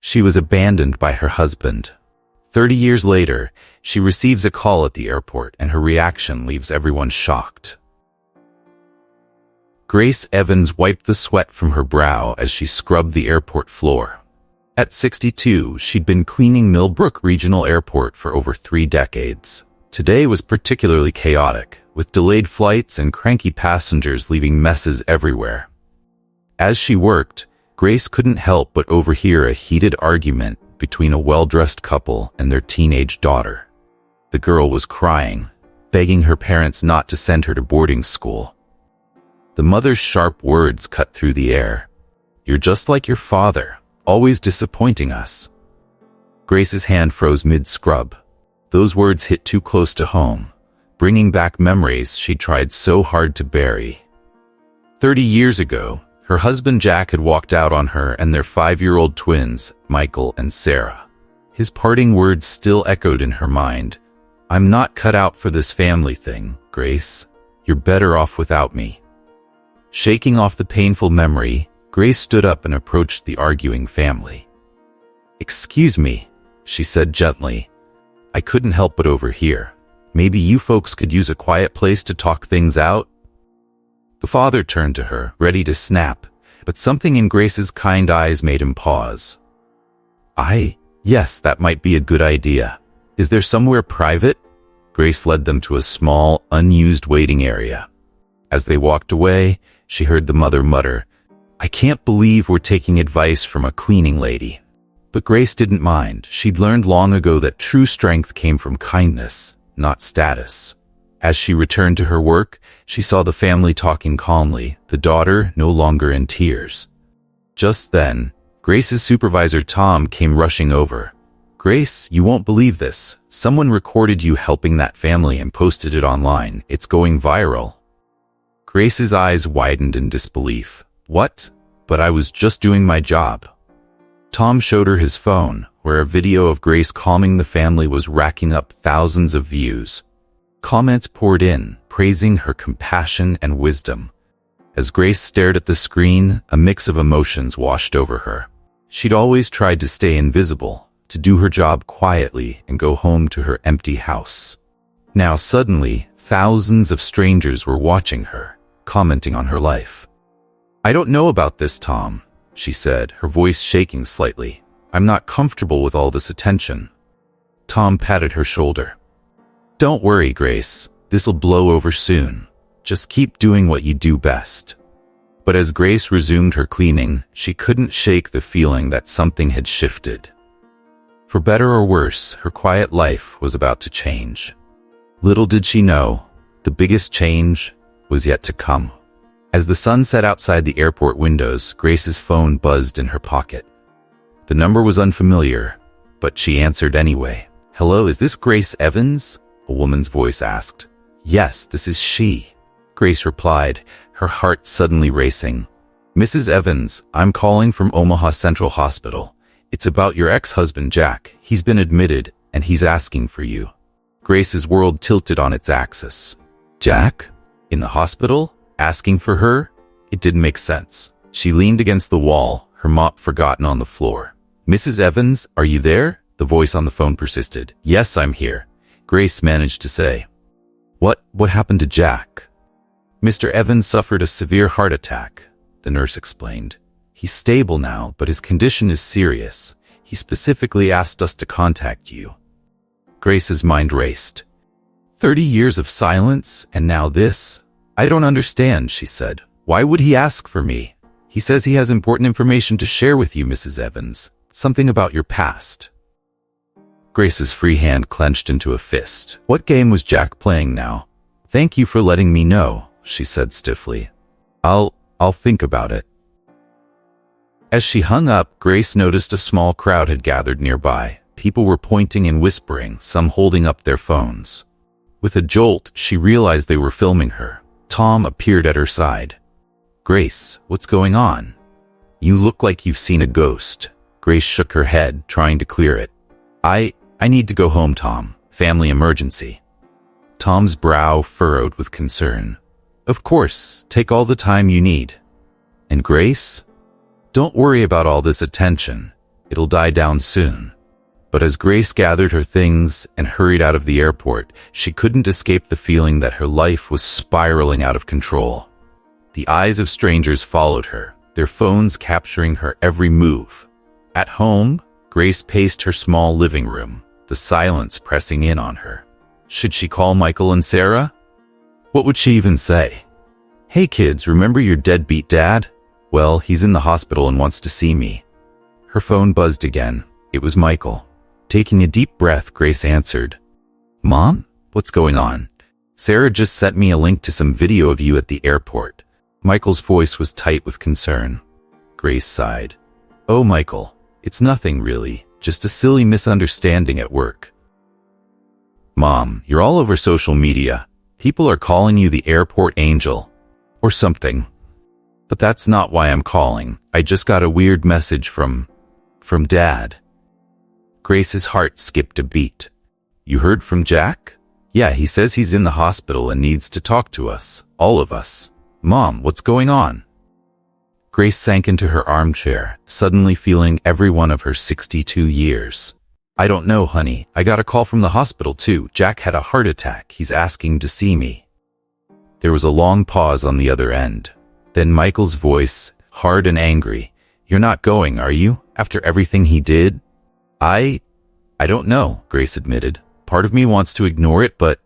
She was abandoned by her husband. 30 years later, she receives a call at the airport and her reaction leaves everyone shocked. Grace Evans wiped the sweat from her brow as she scrubbed the airport floor. At 62, she'd been cleaning Millbrook Regional Airport for over 3 decades. Today was particularly chaotic, with delayed flights and cranky passengers leaving messes everywhere. As she worked, Grace couldn't help but overhear a heated argument between a well-dressed couple and their teenage daughter. The girl was crying, begging her parents not to send her to boarding school. The mother's sharp words cut through the air. "You're just like your father, always disappointing us." Grace's hand froze mid-scrub. Those words hit too close to home, bringing back memories she'd tried so hard to bury. 30 years ago, her husband Jack had walked out on her and their 5-year-old twins, Michael and Sarah. His parting words still echoed in her mind. "I'm not cut out for this family thing, Grace. You're better off without me." Shaking off the painful memory, Grace stood up and approached the arguing family. "Excuse me," she said gently. "I couldn't help but overhear. Maybe you folks could use a quiet place to talk things out?" The father turned to her, ready to snap, but something in Grace's kind eyes made him pause. Yes, that might be a good idea. Is there somewhere private?" Grace led them to a small, unused waiting area. As they walked away, she heard the mother mutter, "I can't believe we're taking advice from a cleaning lady." But Grace didn't mind. She'd learned long ago that true strength came from kindness, not status. As she returned to her work, she saw the family talking calmly, the daughter no longer in tears. Just then, Grace's supervisor Tom came rushing over. "Grace, you won't believe this. Someone recorded you helping that family and posted it online. It's going viral." Grace's eyes widened in disbelief. "What? But I was just doing my job." Tom showed her his phone, where a video of Grace calming the family was racking up thousands of views. Comments poured in, praising her compassion and wisdom. As Grace stared at the screen, a mix of emotions washed over her. She'd always tried to stay invisible, to do her job quietly and go home to her empty house. Now suddenly, thousands of strangers were watching her, commenting on her life. "I don't know about this, Tom," she said, her voice shaking slightly. "I'm not comfortable with all this attention." Tom patted her shoulder. "Don't worry, Grace. This'll blow over soon. Just keep doing what you do best." But as Grace resumed her cleaning, she couldn't shake the feeling that something had shifted. For better or worse, her quiet life was about to change. Little did she know, the biggest change was yet to come. As the sun set outside the airport windows, Grace's phone buzzed in her pocket. The number was unfamiliar, but she answered anyway. "Hello, is this Grace Evans?" a woman's voice asked. "Yes, this is she," Grace replied, her heart suddenly racing. "Mrs. Evans, I'm calling from Omaha Central Hospital. It's about your ex-husband, Jack. He's been admitted, and he's asking for you." Grace's world tilted on its axis. Jack? In the hospital? Asking for her? It didn't make sense. She leaned against the wall, her mop forgotten on the floor. "Mrs. Evans, are you there?" The voice on the phone persisted. "Yes, I'm here," Grace managed to say. What happened to Jack?" "Mr. Evans suffered a severe heart attack," the nurse explained. "He's stable now, but his condition is serious. He specifically asked us to contact you." Grace's mind raced. 30 years of silence, and now this? "I don't understand," she said. "Why would he ask for me?" "He says he has important information to share with you, Mrs. Evans. Something about your past." Grace's free hand clenched into a fist. What game was Jack playing now? "Thank you for letting me know," she said stiffly. I'll think about it." As she hung up, Grace noticed a small crowd had gathered nearby. People were pointing and whispering, some holding up their phones. With a jolt, she realized they were filming her. Tom appeared at her side. "Grace, what's going on?" "You look like you've seen a ghost." Grace shook her head, trying to clear it. I need to go home, Tom. Family emergency." Tom's brow furrowed with concern. "Of course, take all the time you need." "And Grace?" "Don't worry about all this attention. It'll die down soon. But as Grace gathered her things and hurried out of the airport, she couldn't escape the feeling that her life was spiraling out of control. The eyes of strangers followed her, their phones capturing her every move. At home, Grace paced her small living room, the silence pressing in on her. Should she call Michael and Sarah? What would she even say? "Hey kids, remember your deadbeat dad? Well, he's in the hospital and wants to see me." Her phone buzzed again. It was Michael. Taking a deep breath, Grace answered. "Mom? What's going on?" "Sarah just sent me a link to some video of you at the airport." Michael's voice was tight with concern. Grace sighed. "Oh, Michael, it's nothing really, just a silly misunderstanding at work." "Mom, you're all over social media. People are calling you the airport angel. Or something. But that's not why I'm calling. I just got a weird message from Dad." Grace's heart skipped a beat. "You heard from Jack?" "Yeah, he says he's in the hospital and needs to talk to us, all of us." "Mom, what's going on?" Grace sank into her armchair, suddenly feeling every one of her 62 years. "I don't know, honey. I got a call from the hospital too. Jack had a heart attack. He's asking to see me." There was a long pause on the other end. Then Michael's voice, hard and angry. "You're not going, are you? After everything he did?" I don't know," Grace admitted. "Part of me wants to ignore it, but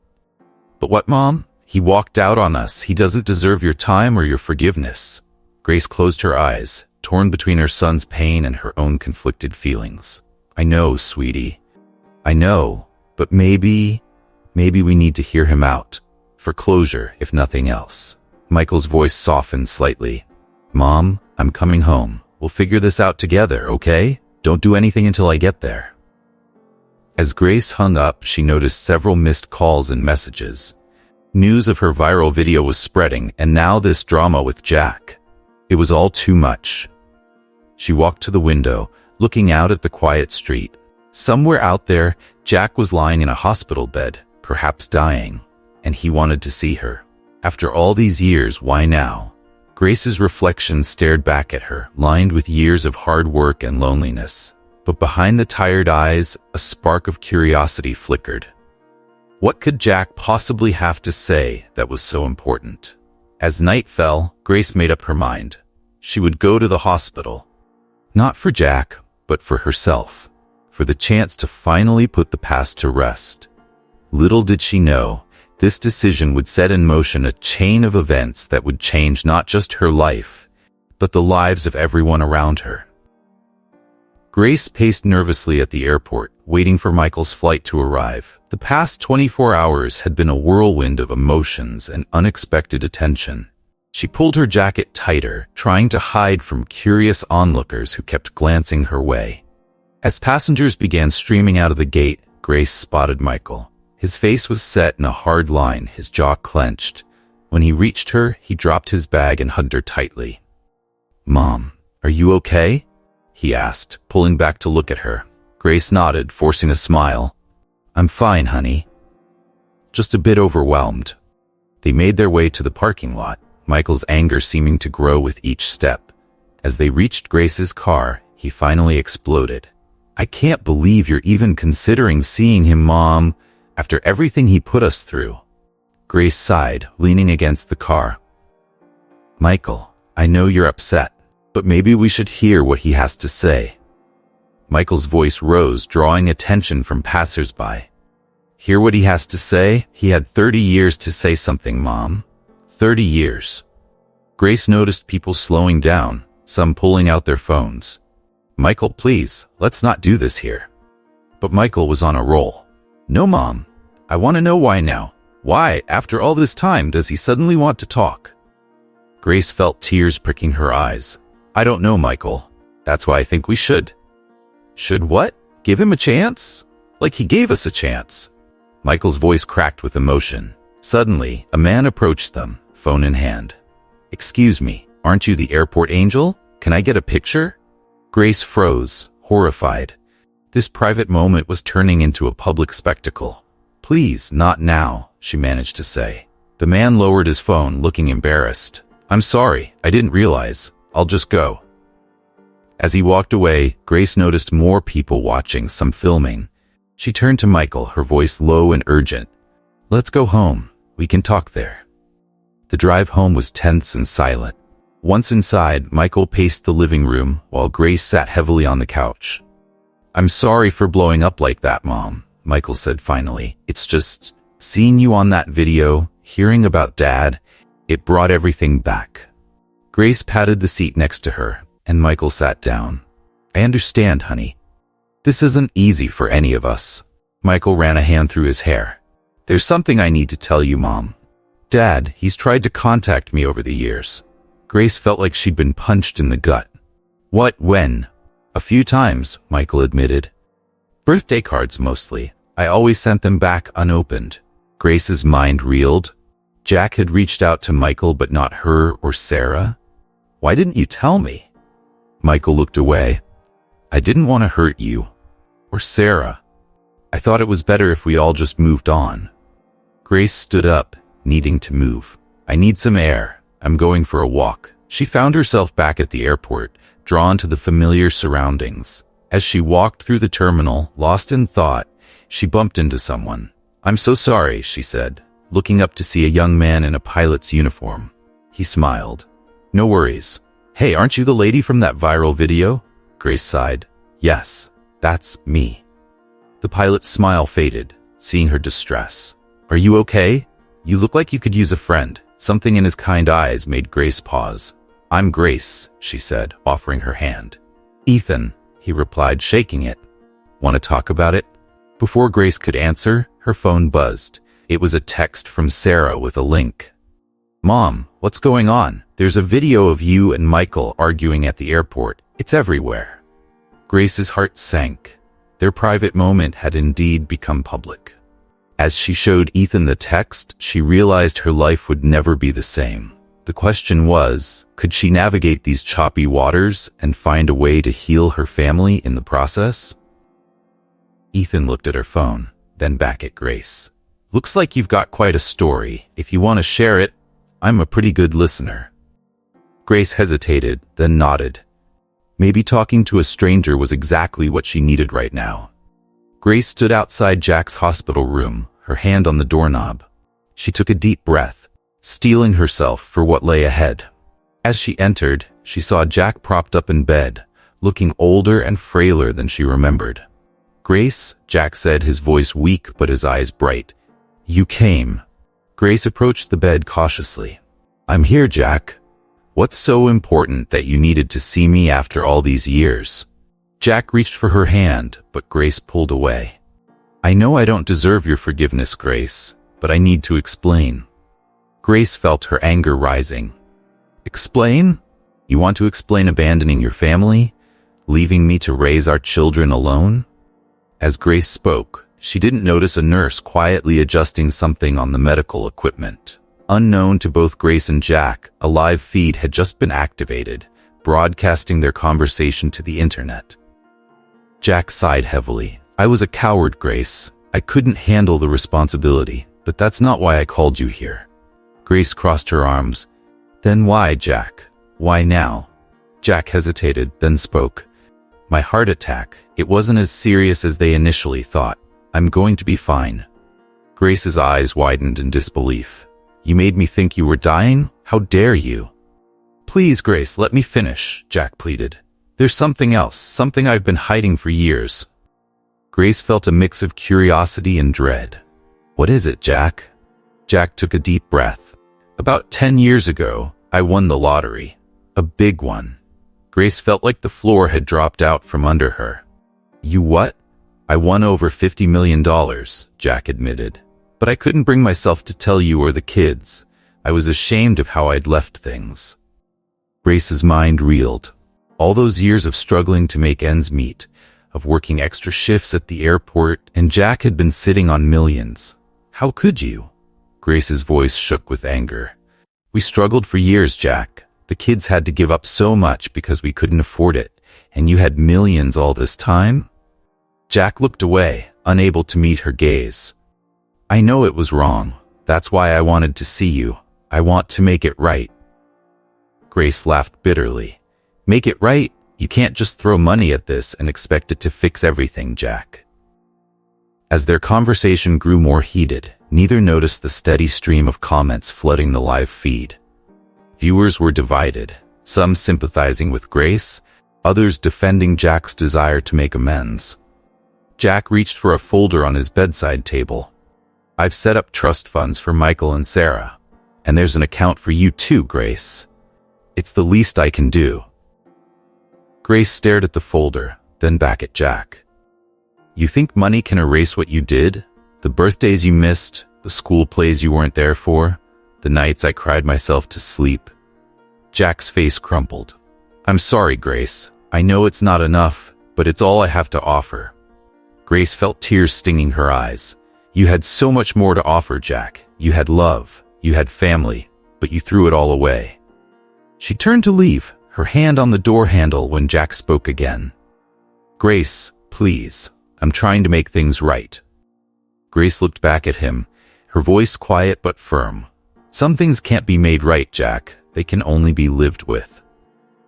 what, Mom? He walked out on us. He doesn't deserve your time or your forgiveness." Grace closed her eyes, torn between her son's pain and her own conflicted feelings. "I know, sweetie. I know, but maybe we need to hear him out. For closure, if nothing else." Michael's voice softened slightly. "Mom, I'm coming home. We'll figure this out together, okay? Don't do anything until I get there." As Grace hung up, she noticed several missed calls and messages. News of her viral video was spreading, and now this drama with Jack. It was all too much. She walked to the window, looking out at the quiet street. Somewhere out there, Jack was lying in a hospital bed, perhaps dying, and he wanted to see her. After all these years, why now? Grace's reflection stared back at her, lined with years of hard work and loneliness. But behind the tired eyes, a spark of curiosity flickered. What could Jack possibly have to say that was so important? As night fell, Grace made up her mind. She would go to the hospital. Not for Jack, but for herself. For the chance to finally put the past to rest. Little did she know, this decision would set in motion a chain of events that would change not just her life, but the lives of everyone around her. Grace paced nervously at the airport, waiting for Michael's flight to arrive. The past 24 hours had been a whirlwind of emotions and unexpected attention. She pulled her jacket tighter, trying to hide from curious onlookers who kept glancing her way. As passengers began streaming out of the gate, Grace spotted Michael. His face was set in a hard line, his jaw clenched. When he reached her, he dropped his bag and hugged her tightly. "Mom, are you okay?" he asked, pulling back to look at her. Grace nodded, forcing a smile. "I'm fine, honey. Just a bit overwhelmed." They made their way to the parking lot, Michael's anger seeming to grow with each step. As they reached Grace's car, he finally exploded. "I can't believe you're even considering seeing him, Mom, after everything he put us through." Grace sighed, leaning against the car. "Michael, I know you're upset, but maybe we should hear what he has to say." Michael's voice rose, drawing attention from passers-by. "Hear what he has to say? He had 30 years to say something, Mom. 30 years. Grace noticed people slowing down, some pulling out their phones. "Michael, please, let's not do this here." But Michael was on a roll. "No, Mom. I want to know why now. Why, after all this time, does he suddenly want to talk?" Grace felt tears pricking her eyes. "I don't know, Michael. That's why I think we should." "Should what? Give him a chance? Like he gave us a chance." Michael's voice cracked with emotion. Suddenly, a man approached them, phone in hand. "Excuse me, aren't you the airport angel? Can I get a picture?" Grace froze, horrified. This private moment was turning into a public spectacle. "Please, not now," she managed to say. The man lowered his phone, looking embarrassed. "I'm sorry, I didn't realize. I'll just go." As he walked away, Grace noticed more people watching, some filming. She turned to Michael, her voice low and urgent. "Let's go home. We can talk there." The drive home was tense and silent. Once inside, Michael paced the living room while Grace sat heavily on the couch. "I'm sorry for blowing up like that, Mom," Michael said finally. "It's just, seeing you on that video, hearing about Dad, it brought everything back." Grace patted the seat next to her, and Michael sat down. "I understand, honey. This isn't easy for any of us." Michael ran a hand through his hair. "There's something I need to tell you, Mom. Dad, he's tried to contact me over the years." Grace felt like she'd been punched in the gut. "What, when?" "A few times," Michael admitted. "Birthday cards mostly. I always sent them back unopened." Grace's mind reeled. Jack had reached out to Michael but not her or Sarah. "Why didn't you tell me?" Michael looked away. "I didn't want to hurt you. Or Sarah. I thought it was better if we all just moved on." Grace stood up, needing to move. "I need some air. I'm going for a walk." She found herself back at the airport, drawn to the familiar surroundings. As she walked through the terminal, lost in thought, she bumped into someone. "I'm so sorry," she said, looking up to see a young man in a pilot's uniform. He smiled. "No worries. Hey, aren't you the lady from that viral video?" Grace sighed. "Yes, that's me." The pilot's smile faded, seeing her distress. "Are you okay? You look like you could use a friend." Something in his kind eyes made Grace pause. "I'm Grace," she said, offering her hand. "Ethan," he replied, shaking it. "Want to talk about it?" Before Grace could answer, her phone buzzed. It was a text from Sarah with a link. "Mom, what's going on? There's a video of you and Michael arguing at the airport. It's everywhere." Grace's heart sank. Their private moment had indeed become public. As she showed Ethan the text, she realized her life would never be the same. The question was, could she navigate these choppy waters and find a way to heal her family in the process? Ethan looked at her phone, then back at Grace. "Looks like you've got quite a story. If you want to share it, I'm a pretty good listener." Grace hesitated, then nodded. Maybe talking to a stranger was exactly what she needed right now. Grace stood outside Jack's hospital room, her hand on the doorknob. She took a deep breath, steeling herself for what lay ahead. As she entered, she saw Jack propped up in bed, looking older and frailer than she remembered. "Grace," Jack said, his voice weak but his eyes bright. "You came." Grace approached the bed cautiously. "I'm here, Jack. What's so important that you needed to see me after all these years?" Jack reached for her hand, but Grace pulled away. "I know I don't deserve your forgiveness, Grace, but I need to explain." Grace felt her anger rising. "Explain? You want to explain abandoning your family? Leaving me to raise our children alone?" As Grace spoke, she didn't notice a nurse quietly adjusting something on the medical equipment. Unknown to both Grace and Jack, a live feed had just been activated, broadcasting their conversation to the internet. Jack sighed heavily. "I was a coward, Grace. I couldn't handle the responsibility, but that's not why I called you here." Grace crossed her arms. "Then why, Jack? Why now?" Jack hesitated, then spoke. "My heart attack. It wasn't as serious as they initially thought. I'm going to be fine." Grace's eyes widened in disbelief. "You made me think you were dying? How dare you?" "Please, Grace, let me finish," Jack pleaded. "There's something else, something I've been hiding for years." Grace felt a mix of curiosity and dread. "What is it, Jack?" Jack took a deep breath. "About 10 years ago, I won the lottery. A big one." Grace felt like the floor had dropped out from under her. "You what?" "I won over $50 million, Jack admitted. "But I couldn't bring myself to tell you or the kids. I was ashamed of how I'd left things." Grace's mind reeled. All those years of struggling to make ends meet, of working extra shifts at the airport, and Jack had been sitting on millions. How could you? Grace's voice shook with anger. "We struggled for years, Jack. The kids had to give up so much because we couldn't afford it, and you had millions all this time?" Jack looked away, unable to meet her gaze. "I know it was wrong. That's why I wanted to see you. I want to make it right." Grace laughed bitterly. "Make it right? You can't just throw money at this and expect it to fix everything, Jack. As their conversation grew more heated, neither noticed the steady stream of comments flooding the live feed. Viewers were divided, some sympathizing with Grace, others defending Jack's desire to make amends. Jack reached for a folder on his bedside table. I've set up trust funds for Michael and Sarah, and there's an account for you too, Grace. It's the least I can do. Grace stared at the folder, then back at Jack. You think money can erase what you did? The birthdays you missed, the school plays you weren't there for, the nights I cried myself to sleep. Jack's face crumpled. I'm sorry, Grace. I know it's not enough, but it's all I have to offer. Grace felt tears stinging her eyes. You had so much more to offer, Jack. You had love, you had family, but you threw it all away. She turned to leave, her hand on the door handle when Jack spoke again. Grace, please. I'm trying to make things right. Grace looked back at him, her voice quiet but firm. Some things can't be made right, Jack. They can only be lived with.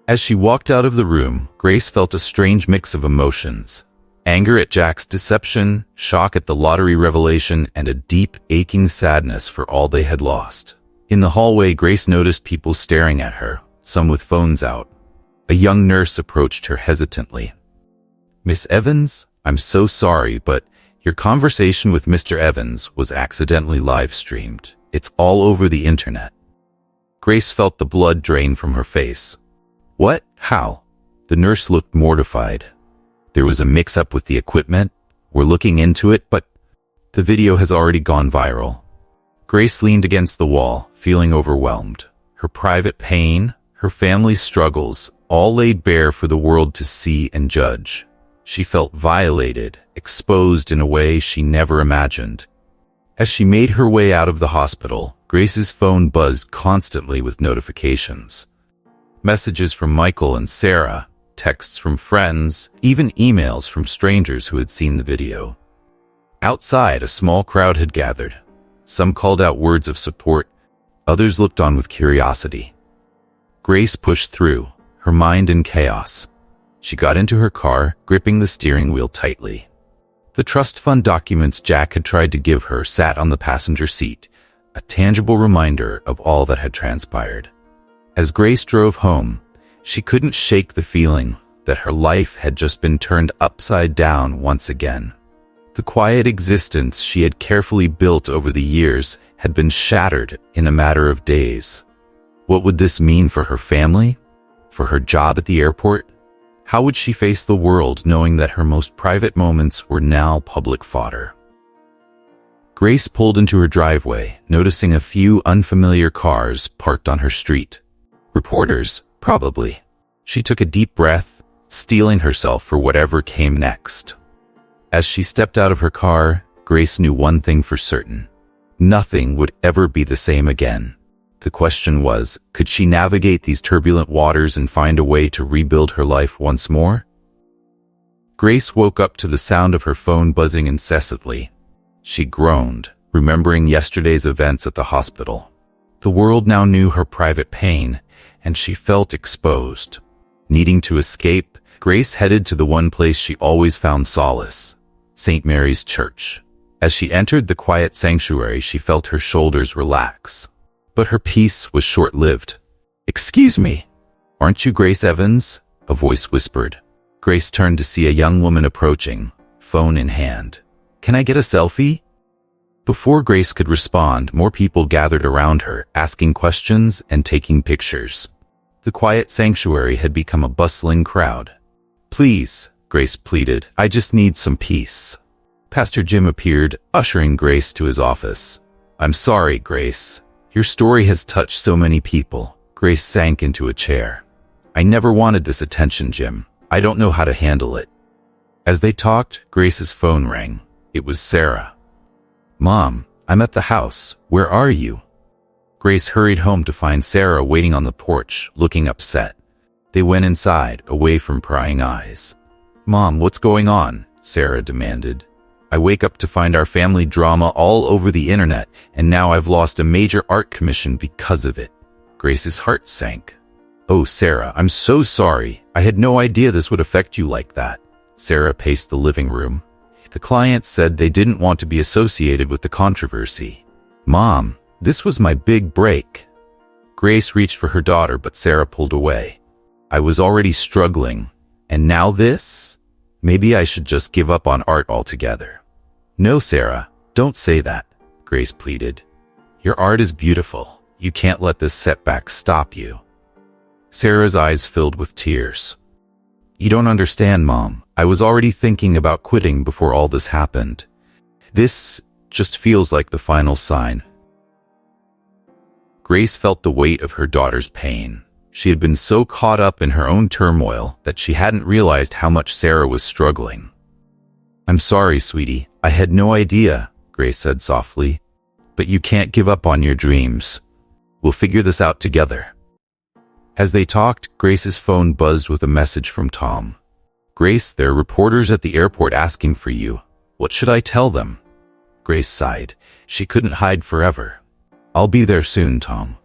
As she walked out of the room, Grace felt a strange mix of emotions. Anger at Jack's deception, shock at the lottery revelation, and a deep, aching sadness for all they had lost. In the hallway, Grace noticed people staring at her, some with phones out. A young nurse approached her hesitantly. Miss Evans, I'm so sorry, but your conversation with Mr. Evans was accidentally live-streamed. It's all over the internet. Grace felt the blood drain from her face. What? How? The nurse looked mortified. There was a mix-up with the equipment. We're looking into it, but the video has already gone viral. Grace leaned against the wall, feeling overwhelmed. Her private pain, her family's struggles, all laid bare for the world to see and judge. She felt violated, exposed in a way she never imagined. As she made her way out of the hospital, Grace's phone buzzed constantly with notifications. Messages from Michael and Sarah, texts from friends, even emails from strangers who had seen the video. Outside, a small crowd had gathered. Some called out words of support, others looked on with curiosity. Grace pushed through, her mind in chaos. She got into her car, gripping the steering wheel tightly. The trust fund documents Jack had tried to give her sat on the passenger seat, a tangible reminder of all that had transpired. As Grace drove home, she couldn't shake the feeling that her life had just been turned upside down once again. The quiet existence she had carefully built over the years had been shattered in a matter of days. What would this mean for her family? For her job at the airport? How would she face the world knowing that her most private moments were now public fodder? Grace pulled into her driveway, noticing a few unfamiliar cars parked on her street. Reporters, probably. She took a deep breath, steeling herself for whatever came next. As she stepped out of her car, Grace knew one thing for certain. Nothing would ever be the same again. The question was, could she navigate these turbulent waters and find a way to rebuild her life once more? Grace woke up to the sound of her phone buzzing incessantly. She groaned, remembering yesterday's events at the hospital. The world now knew her private pain, and she felt exposed. Needing to escape, Grace headed to the one place she always found solace, St. Mary's Church. As she entered the quiet sanctuary, she felt her shoulders relax. But her peace was short-lived. "Excuse me, aren't you Grace Evans?" a voice whispered. Grace turned to see a young woman approaching, phone in hand. "Can I get a selfie?" Before Grace could respond, more people gathered around her, asking questions and taking pictures. The quiet sanctuary had become a bustling crowd. "Please," Grace pleaded, "I just need some peace." Pastor Jim appeared, ushering Grace to his office. "I'm sorry, Grace. Your story has touched so many people." Grace sank into a chair. "I never wanted this attention, Jim. I don't know how to handle it." As they talked, Grace's phone rang. It was Sarah. "Mom, I'm at the house. Where are you?" Grace hurried home to find Sarah waiting on the porch, looking upset. They went inside, away from prying eyes. "Mom, what's going on?" Sarah demanded. "I wake up to find our family drama all over the internet, and now I've lost a major art commission because of it." Grace's heart sank. "Oh, Sarah, I'm so sorry. I had no idea this would affect you like that." Sarah paced the living room. The client said they didn't want to be associated with the controversy. "Mom, this was my big break." Grace reached for her daughter, but Sarah pulled away. "I was already struggling, and now this? Maybe I should just give up on art altogether." "No, Sarah, don't say that," Grace pleaded. "Your art is beautiful. You can't let this setback stop you." Sarah's eyes filled with tears. "You don't understand, Mom. I was already thinking about quitting before all this happened. This just feels like the final sign." Grace felt the weight of her daughter's pain. She had been so caught up in her own turmoil that she hadn't realized how much Sarah was struggling. "I'm sorry, sweetie. I had no idea," Grace said softly. "But you can't give up on your dreams. We'll figure this out together." As they talked, Grace's phone buzzed with a message from Tom. "Grace, there are reporters at the airport asking for you. What should I tell them?" Grace sighed. She couldn't hide forever. "I'll be there soon, Tom."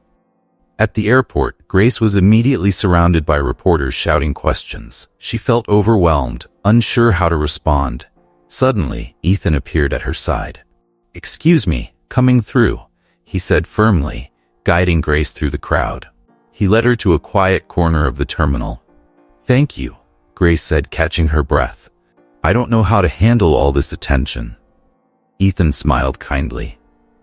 At the airport, Grace was immediately surrounded by reporters shouting questions. She felt overwhelmed, unsure how to respond. Suddenly, Ethan appeared at her side. "Excuse me, coming through," he said firmly, guiding Grace through the crowd. He led her to a quiet corner of the terminal. "Thank you," Grace said, catching her breath. "I don't know how to handle all this attention." Ethan smiled kindly.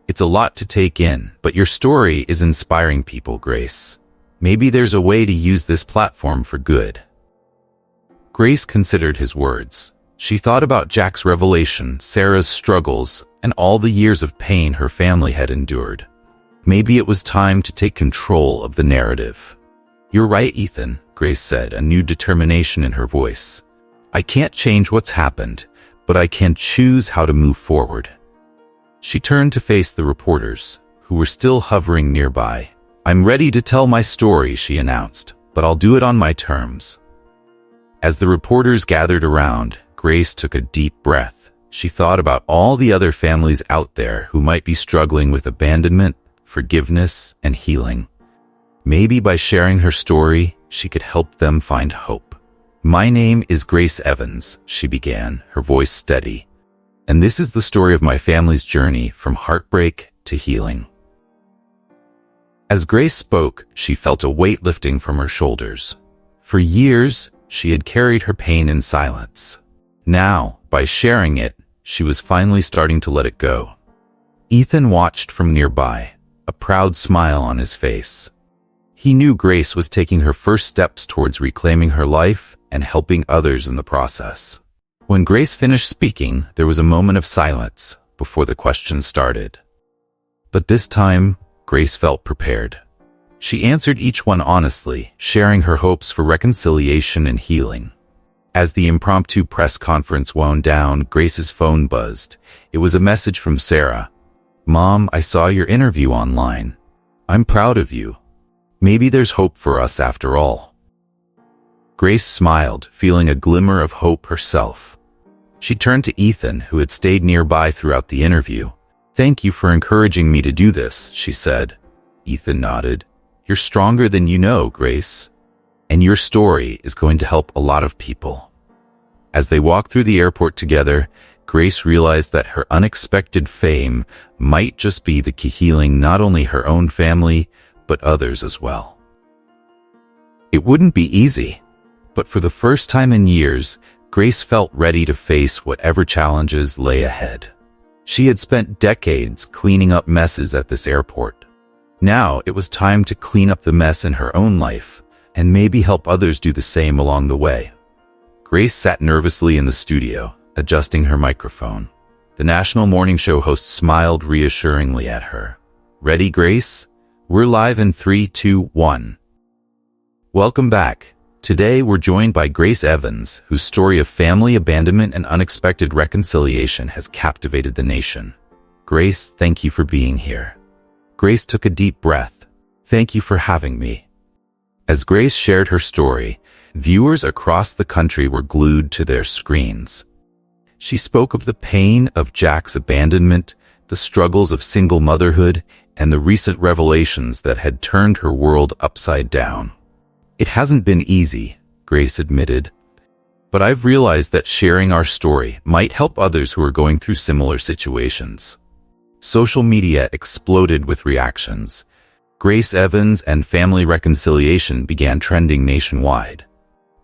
"It's a lot to take in, but your story is inspiring people, Grace. Maybe there's a way to use this platform for good." Grace considered his words. She thought about Jack's revelation, Sarah's struggles, and all the years of pain her family had endured. Maybe it was time to take control of the narrative. "You're right, Ethan," Grace said, a new determination in her voice. "I can't change what's happened, but I can choose how to move forward." She turned to face the reporters, who were still hovering nearby. "I'm ready to tell my story," she announced, "but I'll do it on my terms." As the reporters gathered around, Grace took a deep breath. She thought about all the other families out there who might be struggling with abandonment, forgiveness, and healing. Maybe by sharing her story, she could help them find hope. "My name is Grace Evans," she began, her voice steady. "And this is the story of my family's journey from heartbreak to healing." As Grace spoke, she felt a weight lifting from her shoulders. For years, she had carried her pain in silence. Now, by sharing it, she was finally starting to let it go. Ethan watched from nearby, a proud smile on his face. He knew Grace was taking her first steps towards reclaiming her life and helping others in the process. When Grace finished speaking, there was a moment of silence before the questions started. But this time, Grace felt prepared. She answered each one honestly, sharing her hopes for reconciliation and healing. As the impromptu press conference wound down, Grace's phone buzzed. It was a message from Sarah. "Mom, I saw your interview online. I'm proud of you. Maybe there's hope for us after all." Grace smiled, feeling a glimmer of hope herself. She turned to Ethan, who had stayed nearby throughout the interview. "Thank you for encouraging me to do this," she said. Ethan nodded. "You're stronger than you know, Grace. And your story is going to help a lot of people." As they walked through the airport together, Grace realized that her unexpected fame might just be the key healing not only her own family, but others as well. It wouldn't be easy, but for the first time in years, Grace felt ready to face whatever challenges lay ahead. She had spent decades cleaning up messes at this airport. Now it was time to clean up the mess in her own life, and maybe help others do the same along the way. Grace sat nervously in the studio, adjusting her microphone. The national morning show host smiled reassuringly at her. "Ready, Grace? We're live in 3, 2, 1. Welcome back. Today we're joined by Grace Evans, whose story of family abandonment and unexpected reconciliation has captivated the nation. Grace, thank you for being here." Grace took a deep breath. "Thank you for having me." As Grace shared her story, viewers across the country were glued to their screens. She spoke of the pain of Jack's abandonment, the struggles of single motherhood, and the recent revelations that had turned her world upside down. It hasn't been easy, Grace admitted. But I've realized that sharing our story might help others who are going through similar situations. Social media exploded with reactions. Grace Evans and family reconciliation began trending nationwide.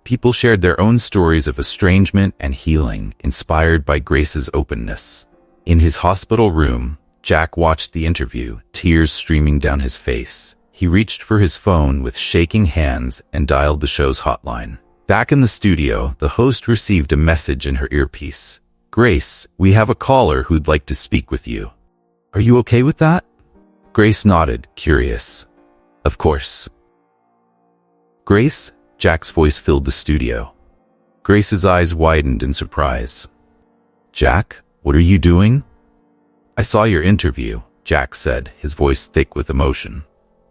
People shared their own stories of estrangement and healing, inspired by Grace's openness. In his hospital room, Jack watched the interview, tears streaming down his face. He reached for his phone with shaking hands and dialed the show's hotline. Back in the studio, the host received a message in her earpiece. "Grace, we have a caller who'd like to speak with you. Are you okay with that?" Grace nodded, curious. "Of course." "Grace?" Jack's voice filled the studio. Grace's eyes widened in surprise. "Jack, what are you doing?" "I saw your interview," Jack said, his voice thick with emotion.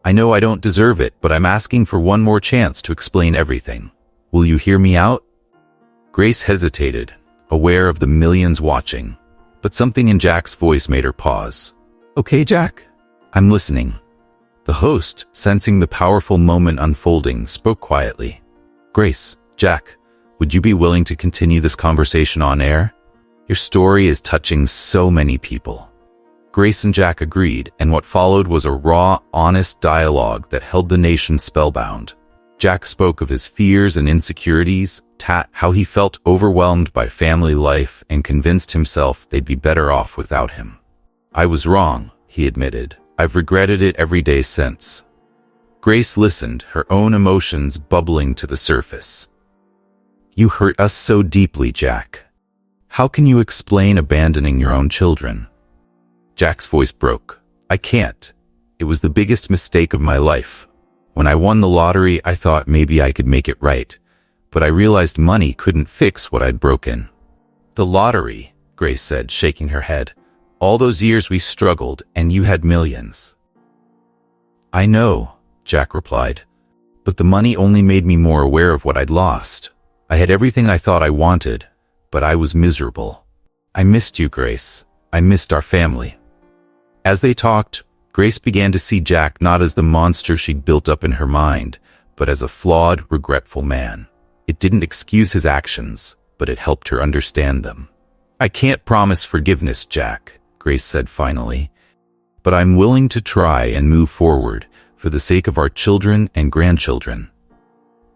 "I know I don't deserve it, but I'm asking for one more chance to explain everything. Will you hear me out?" Grace hesitated, aware of the millions watching, but something in Jack's voice made her pause. "Okay, Jack, I'm listening." The host, sensing the powerful moment unfolding, spoke quietly. "Grace, Jack, would you be willing to continue this conversation on air? Your story is touching so many people." Grace and Jack agreed, and what followed was a raw, honest dialogue that held the nation spellbound. Jack spoke of his fears and insecurities, how he felt overwhelmed by family life, and convinced himself they'd be better off without him. "I was wrong," he admitted. "I've regretted it every day since." Grace listened, her own emotions bubbling to the surface. "You hurt us so deeply, Jack. How can you explain abandoning your own children?" Jack's voice broke. "I can't. It was the biggest mistake of my life. When I won the lottery, I thought maybe I could make it right, but I realized money couldn't fix what I'd broken." "The lottery," Grace said, shaking her head. "All those years we struggled, and you had millions." "I know," Jack replied, "but the money only made me more aware of what I'd lost. I had everything I thought I wanted, but I was miserable. I missed you, Grace. I missed our family." As they talked, Grace began to see Jack not as the monster she'd built up in her mind, but as a flawed, regretful man. It didn't excuse his actions, but it helped her understand them. "I can't promise forgiveness, Jack," Grace said finally, "but I'm willing to try and move forward for the sake of our children and grandchildren."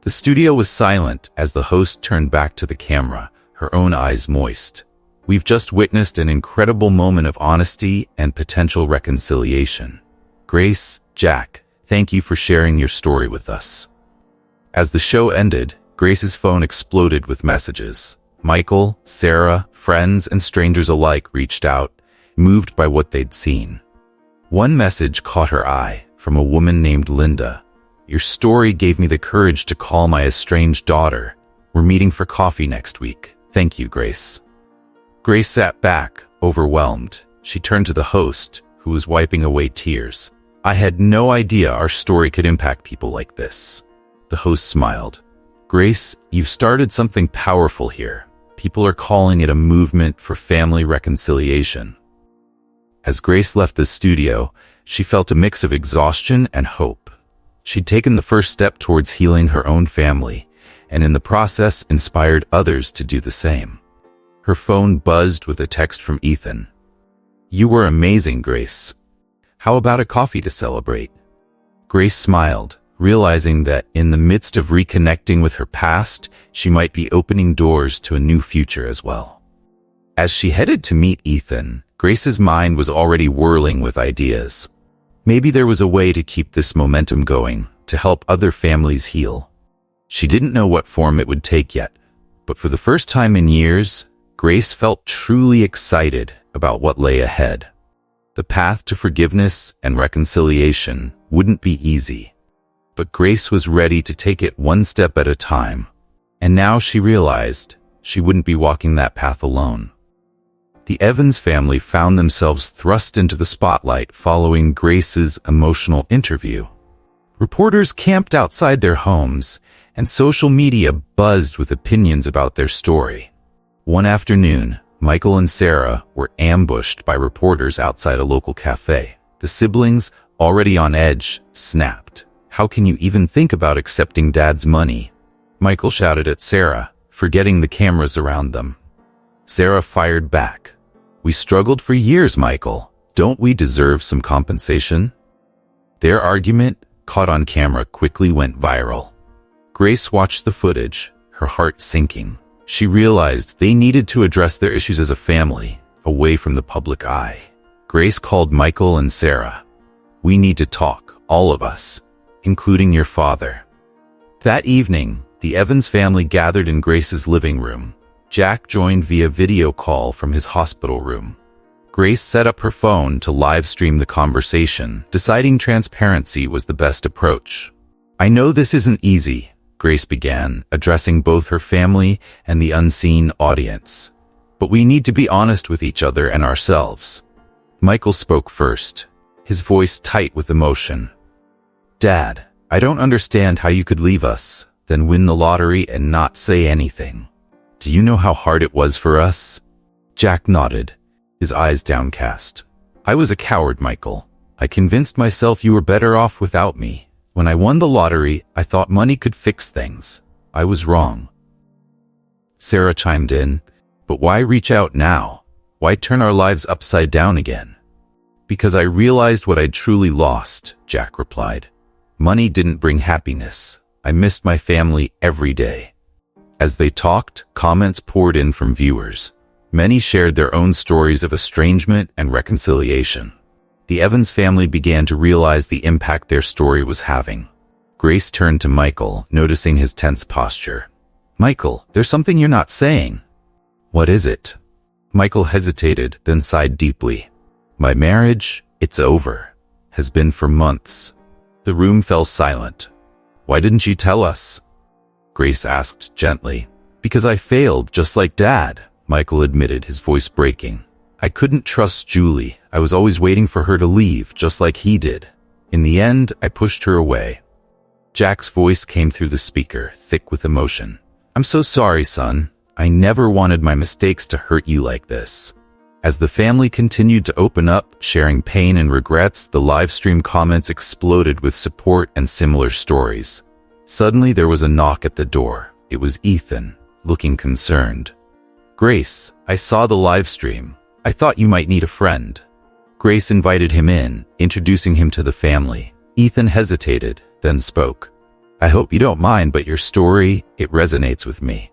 The studio was silent as the host turned back to the camera, her own eyes moist. "We've just witnessed an incredible moment of honesty and potential reconciliation. Grace, Jack, thank you for sharing your story with us." As the show ended, Grace's phone exploded with messages. Michael, Sarah, friends, and strangers alike reached out, moved by what they'd seen. One message caught her eye, from a woman named Linda. "Your story gave me the courage to call my estranged daughter. We're meeting for coffee next week. Thank you, Grace." Grace sat back, overwhelmed. She turned to the host, who was wiping away tears. "I had no idea our story could impact people like this." The host smiled. "Grace, you've started something powerful here. People are calling it a movement for family reconciliation." As Grace left the studio, she felt a mix of exhaustion and hope. She'd taken the first step towards healing her own family, and in the process inspired others to do the same. Her phone buzzed with a text from Ethan. "You were amazing, Grace. How about a coffee to celebrate?" Grace smiled, realizing that in the midst of reconnecting with her past, she might be opening doors to a new future as well. As she headed to meet Ethan, Grace's mind was already whirling with ideas. Maybe there was a way to keep this momentum going, to help other families heal. She didn't know what form it would take yet, but for the first time in years, Grace felt truly excited about what lay ahead. The path to forgiveness and reconciliation wouldn't be easy, but Grace was ready to take it one step at a time, and now she realized she wouldn't be walking that path alone. The Evans family found themselves thrust into the spotlight following Grace's emotional interview. Reporters camped outside their homes, and social media buzzed with opinions about their story. One afternoon, Michael and Sarah were ambushed by reporters outside a local cafe. The siblings, already on edge, snapped. How can you even think about accepting Dad's money? Michael shouted at Sarah, forgetting the cameras around them. Sarah fired back. We struggled for years, Michael. Don't we deserve some compensation? Their argument, caught on camera, quickly went viral. Grace watched the footage, her heart sinking. She realized they needed to address their issues as a family, away from the public eye. Grace called Michael and Sarah. We need to talk, all of us, including your father. That evening, the Evans family gathered in Grace's living room. Jack joined via video call from his hospital room. Grace set up her phone to live stream the conversation, deciding transparency was the best approach. I know this isn't easy, Grace began, addressing both her family and the unseen audience. But we need to be honest with each other and ourselves. Michael spoke first, his voice tight with emotion. Dad, I don't understand how you could leave us, then win the lottery and not say anything. Do you know how hard it was for us? Jack nodded, his eyes downcast. I was a coward, Michael. I convinced myself you were better off without me. When I won the lottery, I thought money could fix things. I was wrong. Sarah chimed in, but why reach out now? Why turn our lives upside down again? Because I realized what I'd truly lost, Jack replied. Money didn't bring happiness. I missed my family every day. As they talked, comments poured in from viewers. Many shared their own stories of estrangement and reconciliation. The Evans family began to realize the impact their story was having. Grace turned to Michael, noticing his tense posture. Michael, there's something you're not saying. What is it? Michael hesitated, then sighed deeply. My marriage, it's over, has been for months. The room fell silent. Why didn't you tell us? Grace asked gently. Because I failed, just like Dad, Michael admitted, his voice breaking. I couldn't trust Julie. I was always waiting for her to leave, just like he did. In the end, I pushed her away. Jack's voice came through the speaker, thick with emotion. I'm so sorry, son. I never wanted my mistakes to hurt you like this. As the family continued to open up, sharing pain and regrets, the live stream comments exploded with support and similar stories. Suddenly there was a knock at the door. It was Ethan, looking concerned. Grace, I saw the live stream. I thought you might need a friend. Grace invited him in, introducing him to the family. Ethan hesitated, then spoke. I hope you don't mind, but your story, it resonates with me.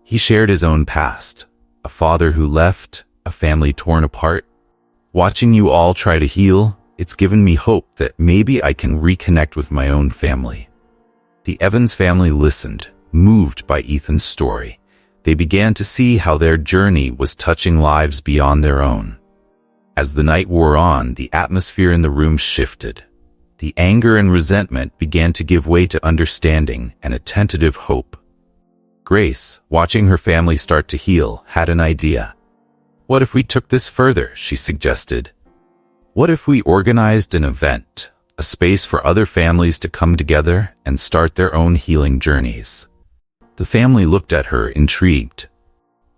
He shared his own past. A father who left, a family torn apart. Watching you all try to heal, it's given me hope that maybe I can reconnect with my own family. The Evans family listened, moved by Ethan's story. They began to see how their journey was touching lives beyond their own. As the night wore on, the atmosphere in the room shifted. The anger and resentment began to give way to understanding and a tentative hope. Grace, watching her family start to heal, had an idea. What if we took this further, she suggested. What if we organized an event, a space for other families to come together and start their own healing journeys? The family looked at her, intrigued.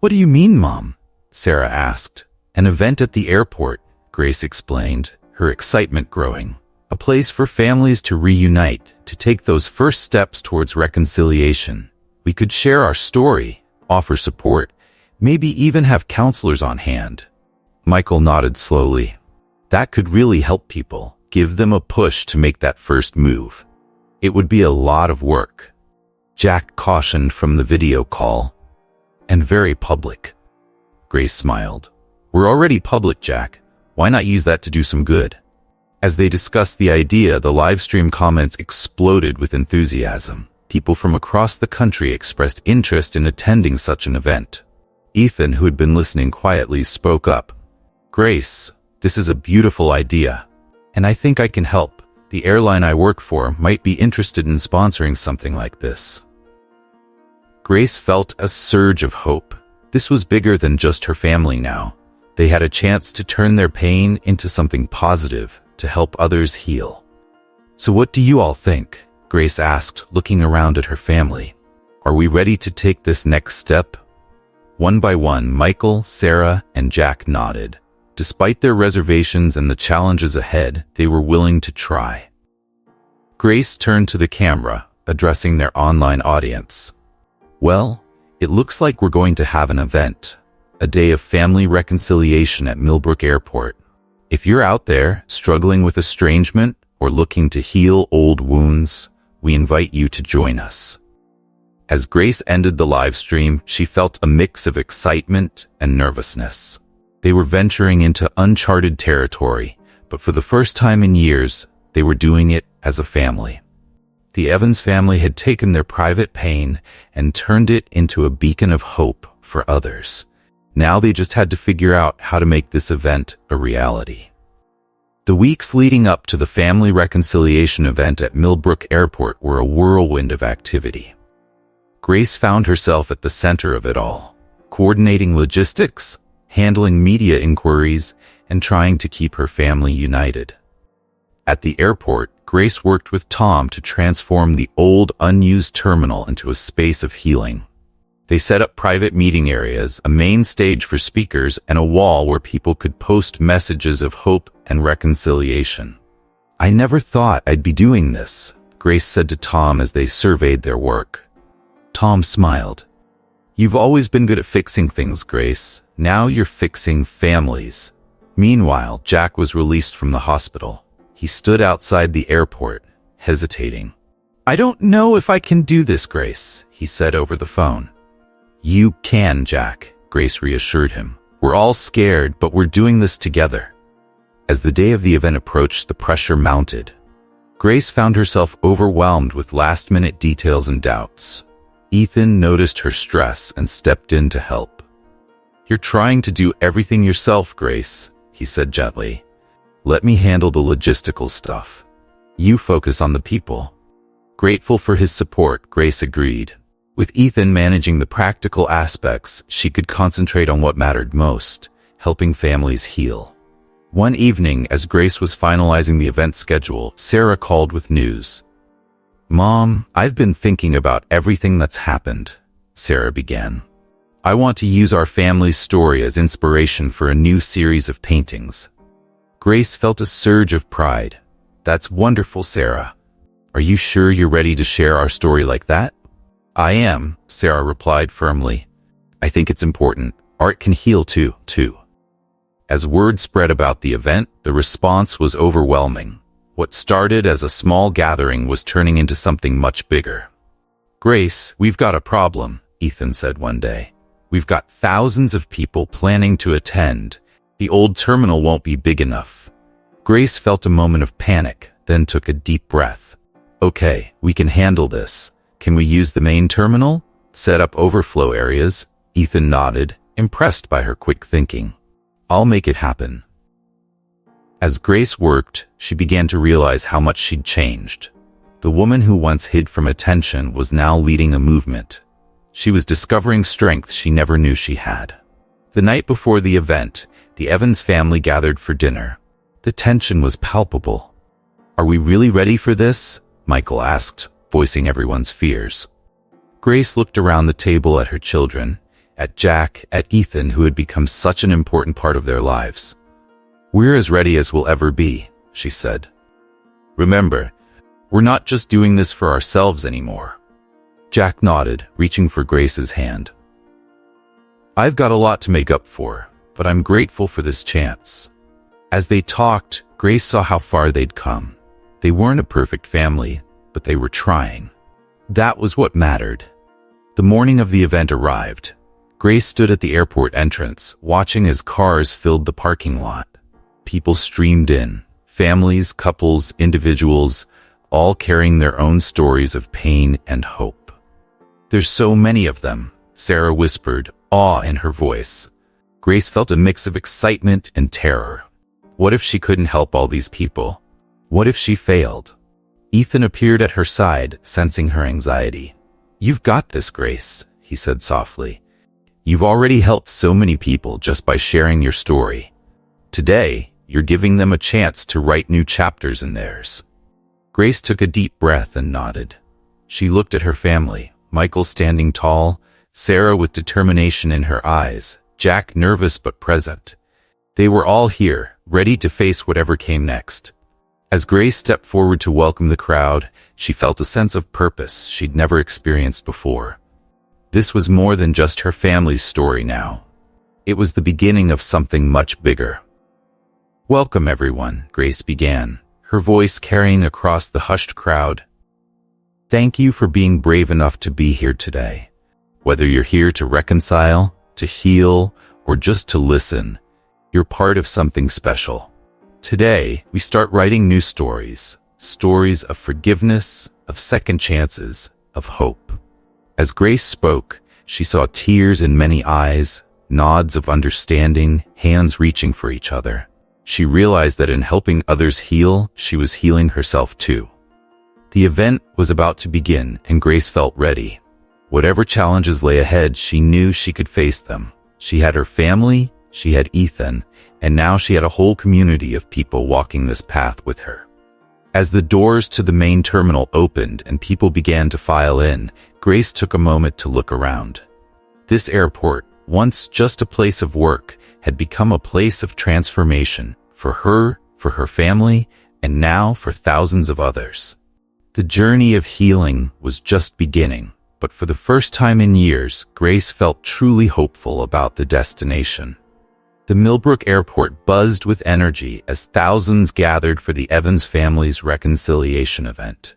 What do you mean, Mom? Sarah asked. An event at the airport, Grace explained, her excitement growing. A place for families to reunite, to take those first steps towards reconciliation. We could share our story, offer support, maybe even have counselors on hand. Michael nodded slowly. That could really help people, give them a push to make that first move. It would be a lot of work. Jack cautioned from the video call. And very public. Grace smiled. We're already public, Jack. Why not use that to do some good? As they discussed the idea, the live stream comments exploded with enthusiasm. People from across the country expressed interest in attending such an event. Ethan, who had been listening quietly, spoke up. Grace, this is a beautiful idea. And I think I can help. The airline I work for might be interested in sponsoring something like this. Grace felt a surge of hope. This was bigger than just her family now. They had a chance to turn their pain into something positive, to help others heal. So what do you all think? Grace asked, looking around at her family. Are we ready to take this next step? One by one, Michael, Sarah, and Jack nodded. Despite their reservations and the challenges ahead, they were willing to try. Grace turned to the camera, addressing their online audience. Well, it looks like we're going to have an event. A day of family reconciliation at Millbrook Airport. If you're out there, struggling with estrangement or looking to heal old wounds, we invite you to join us. As Grace ended the live stream, she felt a mix of excitement and nervousness. They were venturing into uncharted territory, but for the first time in years, they were doing it as a family. The Evans family had taken their private pain and turned it into a beacon of hope for others. Now they just had to figure out how to make this event a reality. The weeks leading up to the family reconciliation event at Millbrook Airport were a whirlwind of activity. Grace found herself at the center of it all, coordinating logistics, handling media inquiries, and trying to keep her family united. At the airport, Grace worked with Tom to transform the old, unused terminal into a space of healing. They set up private meeting areas, a main stage for speakers, and a wall where people could post messages of hope and reconciliation. "I never thought I'd be doing this," Grace said to Tom as they surveyed their work. Tom smiled. "You've always been good at fixing things, Grace. Now you're fixing families." Meanwhile, Jack was released from the hospital. He stood outside the airport, hesitating. "I don't know if I can do this, Grace," he said over the phone. "You can, Jack," Grace reassured him. "We're all scared, but we're doing this together." As the day of the event approached, the pressure mounted. Grace found herself overwhelmed with last-minute details and doubts. Ethan noticed her stress and stepped in to help. "You're trying to do everything yourself, Grace," he said gently. "Let me handle the logistical stuff. You focus on the people." Grateful for his support, Grace agreed. With Ethan managing the practical aspects, she could concentrate on what mattered most, helping families heal. One evening, as Grace was finalizing the event schedule, Sarah called with news. "Mom, I've been thinking about everything that's happened," Sarah began. "I want to use our family's story as inspiration for a new series of paintings." Grace felt a surge of pride. "That's wonderful, Sarah. Are you sure you're ready to share our story like that?" "I am," Sarah replied firmly. "I think it's important. Art can heal too. As word spread about the event, the response was overwhelming. What started as a small gathering was turning into something much bigger. "Grace, we've got a problem," Ethan said one day. "We've got thousands of people planning to attend. The old terminal won't be big enough." Grace felt a moment of panic, then took a deep breath. "Okay, we can handle this. Can we use the main terminal? Set up overflow areas?" Ethan nodded, impressed by her quick thinking. "I'll make it happen." As Grace worked, she began to realize how much she'd changed. The woman who once hid from attention was now leading a movement. She was discovering strength she never knew she had. The night before the event, the Evans family gathered for dinner. The tension was palpable. "Are we really ready for this?" Michael asked, voicing everyone's fears. Grace looked around the table at her children, at Jack, at Ethan, who had become such an important part of their lives. "We're as ready as we'll ever be," she said. "Remember, we're not just doing this for ourselves anymore." Jack nodded, reaching for Grace's hand. "I've got a lot to make up for, but I'm grateful for this chance." As they talked, Grace saw how far they'd come. They weren't a perfect family, but they were trying. That was what mattered. The morning of the event arrived. Grace stood at the airport entrance, watching as cars filled the parking lot. People streamed in, families, couples, individuals, all carrying their own stories of pain and hope. "There's so many of them," Sarah whispered, awe in her voice. Grace felt a mix of excitement and terror. What if she couldn't help all these people? What if she failed? Ethan appeared at her side, sensing her anxiety. "You've got this, Grace," he said softly. "You've already helped so many people just by sharing your story. Today, you're giving them a chance to write new chapters in theirs." Grace took a deep breath and nodded. She looked at her family, Michael standing tall, Sarah with determination in her eyes, Jack nervous but present. They were all here, ready to face whatever came next. As Grace stepped forward to welcome the crowd, she felt a sense of purpose she'd never experienced before. This was more than just her family's story now. It was the beginning of something much bigger. "Welcome, everyone," Grace began, her voice carrying across the hushed crowd. "Thank you for being brave enough to be here today. Whether you're here to reconcile, to heal, or just to listen, you're part of something special. Today, we start writing new stories, stories of forgiveness, of second chances, of hope." As Grace spoke, she saw tears in many eyes, nods of understanding, hands reaching for each other. She realized that in helping others heal, she was healing herself too. The event was about to begin, and Grace felt ready. Whatever challenges lay ahead, she knew she could face them. She had her family, she had Ethan, and now she had a whole community of people walking this path with her. As the doors to the main terminal opened and people began to file in, Grace took a moment to look around. This airport, once just a place of work, had become a place of transformation for her family, and now for thousands of others. The journey of healing was just beginning, but for the first time in years, Grace felt truly hopeful about the destination. The Millbrook Airport buzzed with energy as thousands gathered for the Evans family's reconciliation event.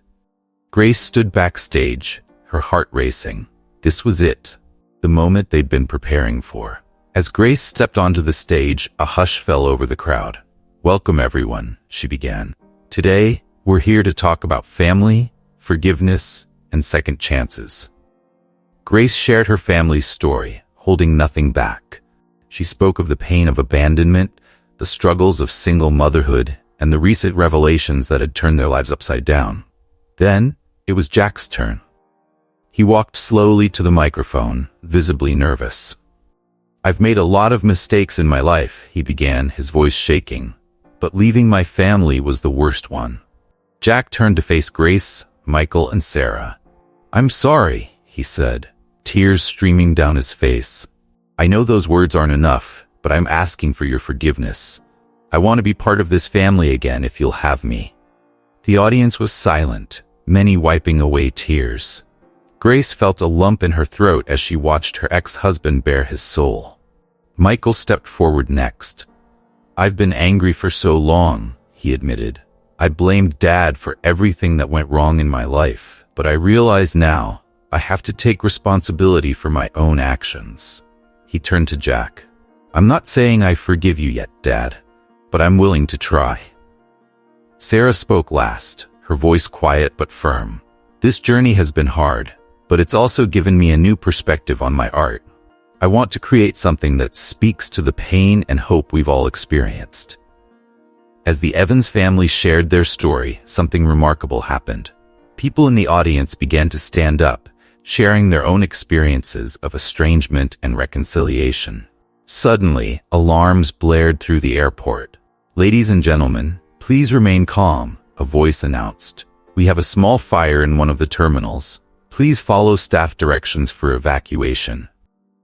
Grace stood backstage, her heart racing. This was it, the moment they'd been preparing for. As Grace stepped onto the stage, a hush fell over the crowd. "Welcome, everyone," she began. "Today, we're here to talk about family, forgiveness, and second chances." Grace shared her family's story, holding nothing back. She spoke of the pain of abandonment, the struggles of single motherhood, and the recent revelations that had turned their lives upside down. Then, it was Jack's turn. He walked slowly to the microphone, visibly nervous. "I've made a lot of mistakes in my life," he began, his voice shaking. "But leaving my family was the worst one." Jack turned to face Grace, Michael, and Sarah. "I'm sorry," he said, tears streaming down his face. "I know those words aren't enough, but I'm asking for your forgiveness. I want to be part of this family again if you'll have me." The audience was silent, many wiping away tears. Grace felt a lump in her throat as she watched her ex-husband bare his soul. Michael stepped forward next. "I've been angry for so long," he admitted. "I blamed Dad for everything that went wrong in my life, but I realize now I have to take responsibility for my own actions." He turned to Jack. "I'm not saying I forgive you yet, Dad, but I'm willing to try." Sarah spoke last, her voice quiet but firm. "This journey has been hard, but it's also given me a new perspective on my art. I want to create something that speaks to the pain and hope we've all experienced." As the Evans family shared their story, something remarkable happened. People in the audience began to stand up, sharing their own experiences of estrangement and reconciliation. Suddenly, alarms blared through the airport. "Ladies and gentlemen, please remain calm," a voice announced. "We have a small fire in one of the terminals. Please follow staff directions for evacuation."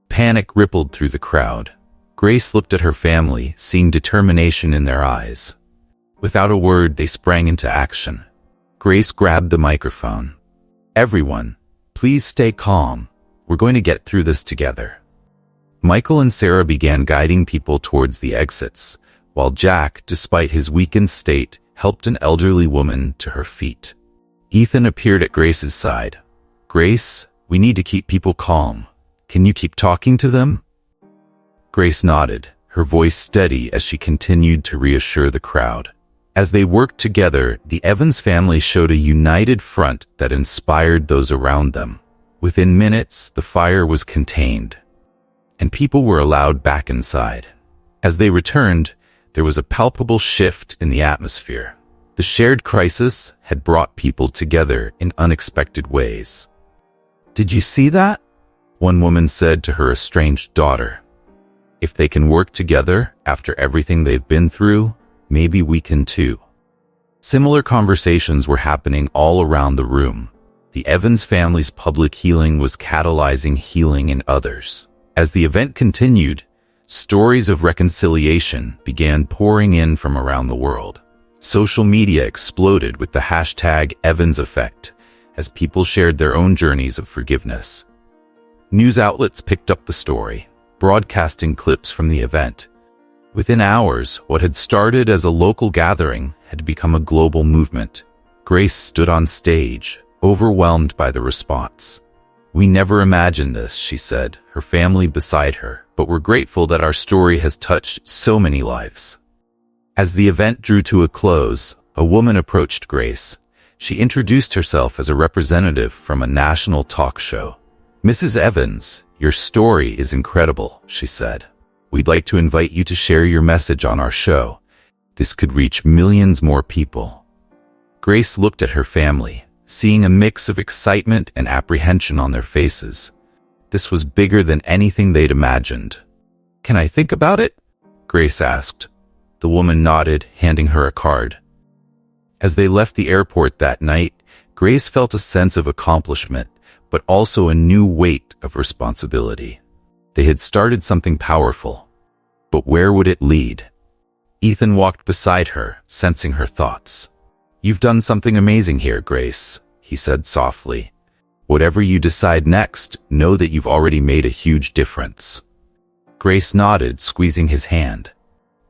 Panic rippled through the crowd. Grace looked at her family, seeing determination in their eyes. Without a word, they sprang into action. Grace grabbed the microphone. "Everyone, please stay calm. We're going to get through this together." Michael and Sarah began guiding people towards the exits, while Jack, despite his weakened state, helped an elderly woman to her feet. Ethan appeared at Grace's side. "Grace, we need to keep people calm. Can you keep talking to them?" Grace nodded, her voice steady as she continued to reassure the crowd. As they worked together, the Evans family showed a united front that inspired those around them. Within minutes, the fire was contained, and people were allowed back inside. As they returned, there was a palpable shift in the atmosphere. The shared crisis had brought people together in unexpected ways. "Did you see that?" one woman said to her estranged daughter. "If they can work together after everything they've been through, maybe we can too." Similar conversations were happening all around the room. The Evans family's public healing was catalyzing healing in others. As the event continued, stories of reconciliation began pouring in from around the world. Social media exploded with the hashtag Evans Effect as people shared their own journeys of forgiveness. News outlets picked up the story, broadcasting clips from the event. Within hours, what had started as a local gathering had become a global movement. Grace stood on stage, overwhelmed by the response. "We never imagined this," she said, her family beside her, "but we're grateful that our story has touched so many lives." As the event drew to a close, a woman approached Grace. She introduced herself as a representative from a national talk show. "Mrs. Evans, your story is incredible," she said. "We'd like to invite you to share your message on our show. This could reach millions more people." Grace looked at her family, seeing a mix of excitement and apprehension on their faces. This was bigger than anything they'd imagined. "Can I think about it?" Grace asked. The woman nodded, handing her a card. As they left the airport that night, Grace felt a sense of accomplishment, but also a new weight of responsibility. They had started something powerful. But where would it lead? Ethan walked beside her, sensing her thoughts. "You've done something amazing here, Grace," he said softly. "Whatever you decide next, know that you've already made a huge difference." Grace nodded, squeezing his hand.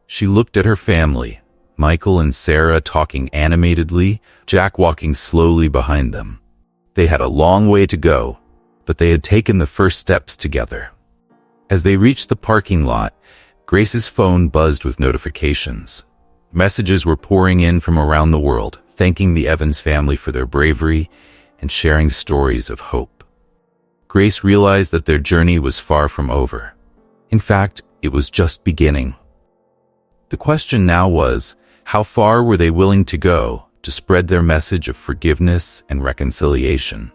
She looked at her family, Michael and Sarah talking animatedly, Jack walking slowly behind them. They had a long way to go, but they had taken the first steps together. As they reached the parking lot, Grace's phone buzzed with notifications. Messages were pouring in from around the world, thanking the Evans family for their bravery and sharing stories of hope. Grace realized that their journey was far from over. In fact, it was just beginning. The question now was, how far were they willing to go to spread their message of forgiveness and reconciliation?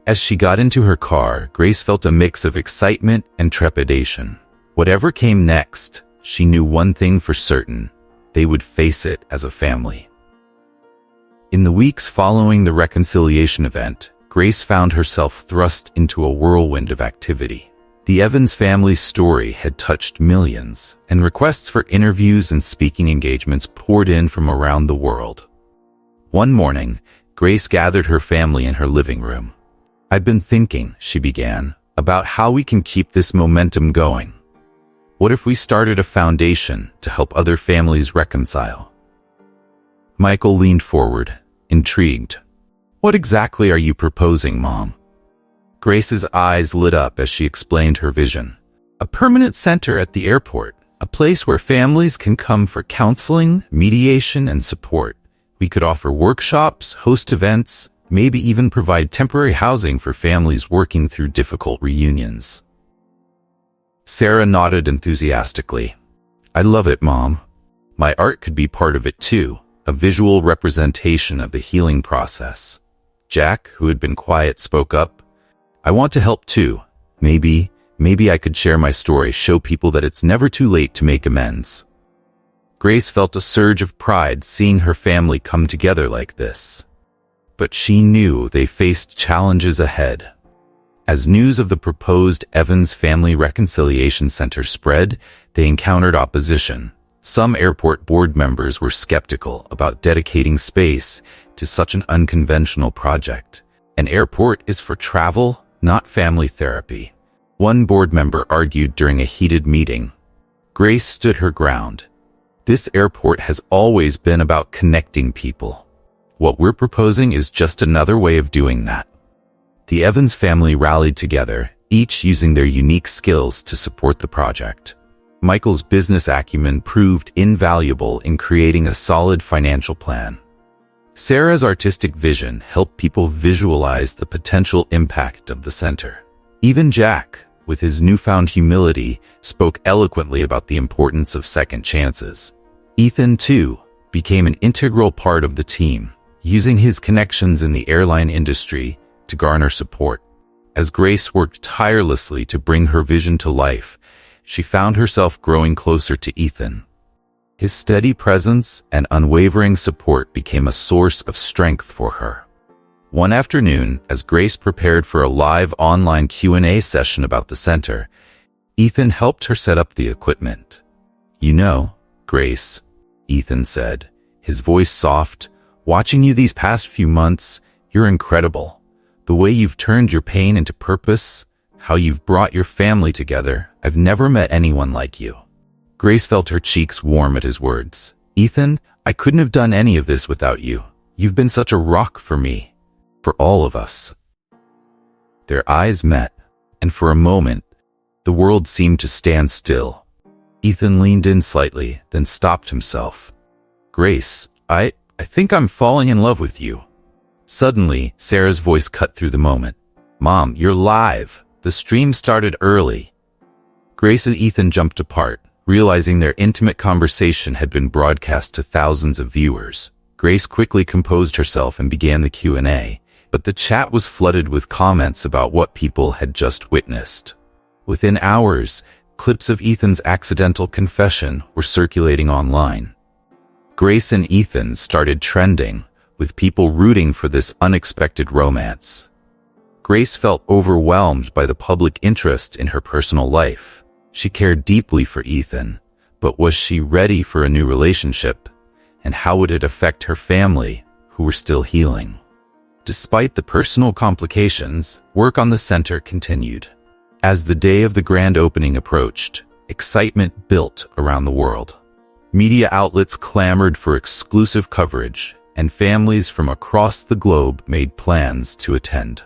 As she got into her car, Grace felt a mix of excitement and trepidation. Whatever came next, she knew one thing for certain: they would face it as a family. In the weeks following the reconciliation event, Grace found herself thrust into a whirlwind of activity. The Evans family's story had touched millions, and requests for interviews and speaking engagements poured in from around the world. One morning, Grace gathered her family in her living room. "I've been thinking," she began, "about how we can keep this momentum going. What if we started a foundation to help other families reconcile?" Michael leaned forward, intrigued. "What exactly are you proposing, Mom?" Grace's eyes lit up as she explained her vision. "A permanent center at the airport, a place where families can come for counseling, mediation, and support. We could offer workshops, host events, maybe even provide temporary housing for families working through difficult reunions." Sarah nodded enthusiastically. "I love it, Mom. My art could be part of it too, a visual representation of the healing process." Jack, who had been quiet, spoke up. "I want to help too. Maybe I could share my story, show people that it's never too late to make amends." Grace felt a surge of pride seeing her family come together like this. But she knew they faced challenges ahead. As news of the proposed Evans Family Reconciliation Center spread, they encountered opposition. Some airport board members were skeptical about dedicating space to such an unconventional project. An airport is for travel, not family therapy, one board member argued during a heated meeting. Grace stood her ground. "This airport has always been about connecting people. What we're proposing is just another way of doing that." The Evans family rallied together, each using their unique skills to support the project. Michael's business acumen proved invaluable in creating a solid financial plan. Sarah's artistic vision helped people visualize the potential impact of the center. Even Jack, with his newfound humility, spoke eloquently about the importance of second chances. Ethan, too, became an integral part of the team, using his connections in the airline industry to garner support. As Grace worked tirelessly to bring her vision to life, she found herself growing closer to Ethan. His steady presence and unwavering support became a source of strength for her. One afternoon, as Grace prepared for a live online Q&A session about the center, Ethan helped her set up the equipment. "You know, Grace," Ethan said, his voice soft. "Watching you these past few months, you're incredible. The way you've turned your pain into purpose, how you've brought your family together. I've never met anyone like you." Grace felt her cheeks warm at his words. "Ethan, I couldn't have done any of this without you. You've been such a rock for me, for all of us." Their eyes met, and for a moment, the world seemed to stand still. Ethan leaned in slightly, then stopped himself. "Grace, I think I'm falling in love with you." Suddenly, Sarah's voice cut through the moment. "Mom, you're live. The stream started early." Grace and Ethan jumped apart, realizing their intimate conversation had been broadcast to thousands of viewers. Grace quickly composed herself and began the Q&A, but the chat was flooded with comments about what people had just witnessed. Within hours, clips of Ethan's accidental confession were circulating online. Grace and Ethan started trending, with people rooting for this unexpected romance. Grace felt overwhelmed by the public interest in her personal life. She cared deeply for Ethan, but was she ready for a new relationship? And how would it affect her family, who were still healing? Despite the personal complications, work on the center continued. As the day of the grand opening approached, excitement built around the world. Media outlets clamored for exclusive coverage, and families from across the globe made plans to attend.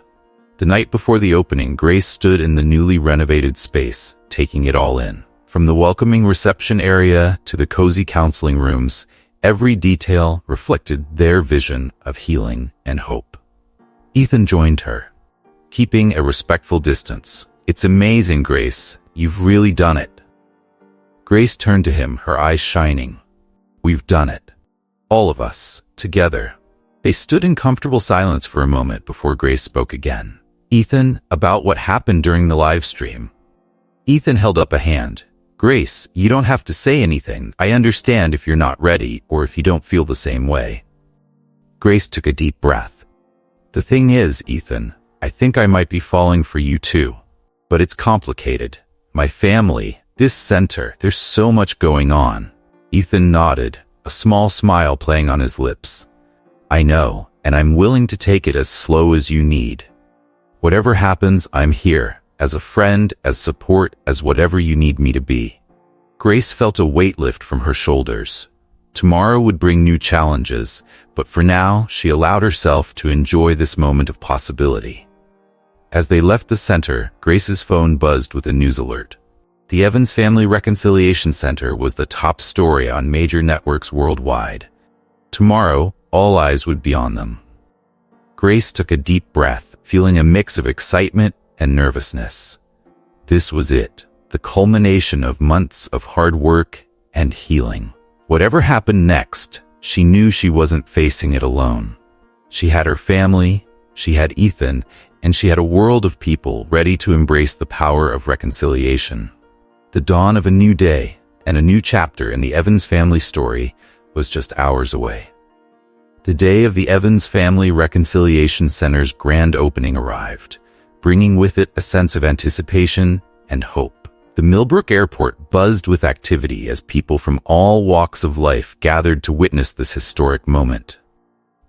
The night before the opening, Grace stood in the newly renovated space, taking it all in. From the welcoming reception area to the cozy counseling rooms, every detail reflected their vision of healing and hope. Ethan joined her, keeping a respectful distance. "It's amazing, Grace. You've really done it." Grace turned to him, her eyes shining. "We've done it. All of us, together." They stood in comfortable silence for a moment before Grace spoke again. "Ethan, about what happened during the live stream." Ethan held up a hand. "Grace, you don't have to say anything. I understand if you're not ready or if you don't feel the same way." Grace took a deep breath. "The thing is, Ethan, I think I might be falling for you too. But it's complicated. My family, this center, there's so much going on." Ethan nodded, a small smile playing on his lips. "I know, and I'm willing to take it as slow as you need. Whatever happens, I'm here, as a friend, as support, as whatever you need me to be." Grace felt a weight lift from her shoulders. Tomorrow would bring new challenges, but for now, she allowed herself to enjoy this moment of possibility. As they left the center, Grace's phone buzzed with a news alert. The Evans Family Reconciliation Center was the top story on major networks worldwide. Tomorrow, all eyes would be on them. Grace took a deep breath, feeling a mix of excitement and nervousness. This was it, the culmination of months of hard work and healing. Whatever happened next, she knew she wasn't facing it alone. She had her family, she had Ethan, and she had a world of people ready to embrace the power of reconciliation. The dawn of a new day and a new chapter in the Evans family story was just hours away. The day of the Evans Family Reconciliation Center's grand opening arrived, bringing with it a sense of anticipation and hope. The Millbrook Airport buzzed with activity as people from all walks of life gathered to witness this historic moment.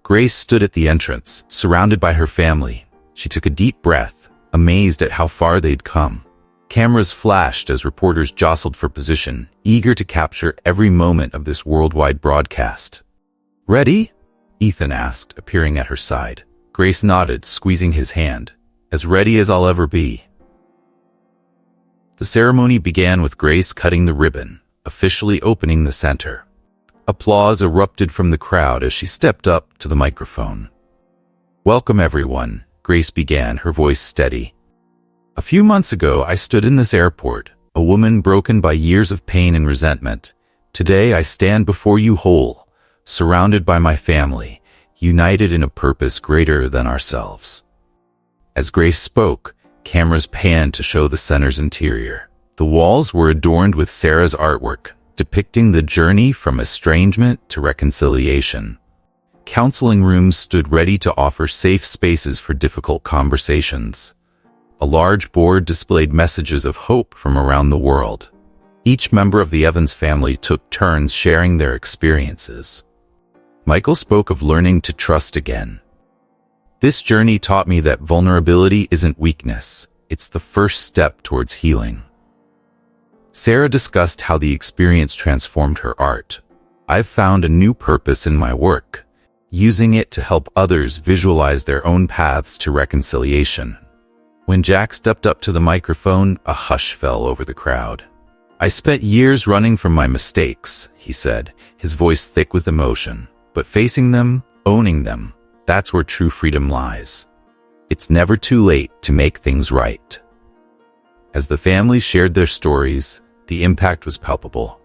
Grace stood at the entrance, surrounded by her family. She took a deep breath, amazed at how far they'd come. Cameras flashed as reporters jostled for position, eager to capture every moment of this worldwide broadcast. "Ready?" Ethan asked, appearing at her side. Grace nodded, squeezing his hand. "As ready as I'll ever be." The ceremony began with Grace cutting the ribbon, officially opening the center. Applause erupted from the crowd as she stepped up to the microphone. "Welcome, everyone," Grace began, her voice steady. "A few months ago, I stood in this airport, a woman broken by years of pain and resentment. Today, I stand before you whole, surrounded by my family, united in a purpose greater than ourselves." As Grace spoke, cameras panned to show the center's interior. The walls were adorned with Sarah's artwork, depicting the journey from estrangement to reconciliation. Counseling rooms stood ready to offer safe spaces for difficult conversations. A large board displayed messages of hope from around the world. Each member of the Evans family took turns sharing their experiences. Michael spoke of learning to trust again. This journey taught me that vulnerability isn't weakness, it's the first step towards healing. Sarah discussed how the experience transformed her art. I've found a new purpose in my work, using it to help others visualize their own paths to reconciliation. When Jack stepped up to the microphone, a hush fell over the crowd. I spent years running from my mistakes, he said, his voice thick with emotion. But facing them, owning them, that's where true freedom lies. It's never too late to make things right. As the family shared their stories, the impact was palpable.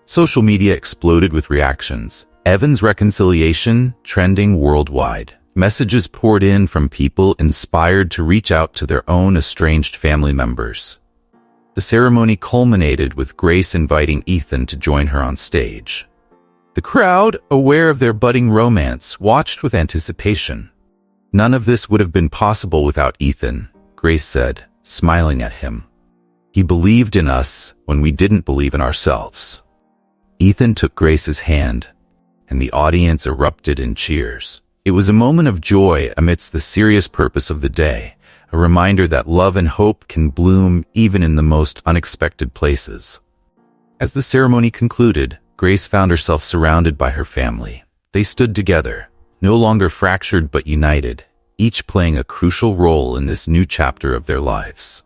Social media exploded with reactions. Evan's reconciliation trending worldwide. Messages poured in from people inspired to reach out to their own estranged family members. The ceremony culminated with Grace inviting Ethan to join her on stage. The crowd, aware of their budding romance, watched with anticipation. None of this would have been possible without Ethan, Grace said, smiling at him. He believed in us when we didn't believe in ourselves. Ethan took Grace's hand, and the audience erupted in cheers. It was a moment of joy amidst the serious purpose of the day, a reminder that love and hope can bloom even in the most unexpected places. As the ceremony concluded, Grace found herself surrounded by her family. They stood together, no longer fractured but united, each playing a crucial role in this new chapter of their lives.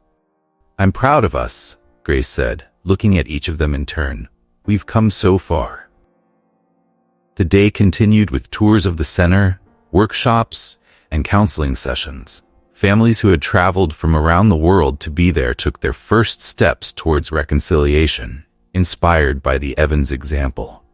"I'm proud of us," Grace said, looking at each of them in turn. "We've come so far." The day continued with tours of the center, workshops, and counseling sessions. Families who had traveled from around the world to be there took their first steps towards reconciliation, inspired by the Evans example.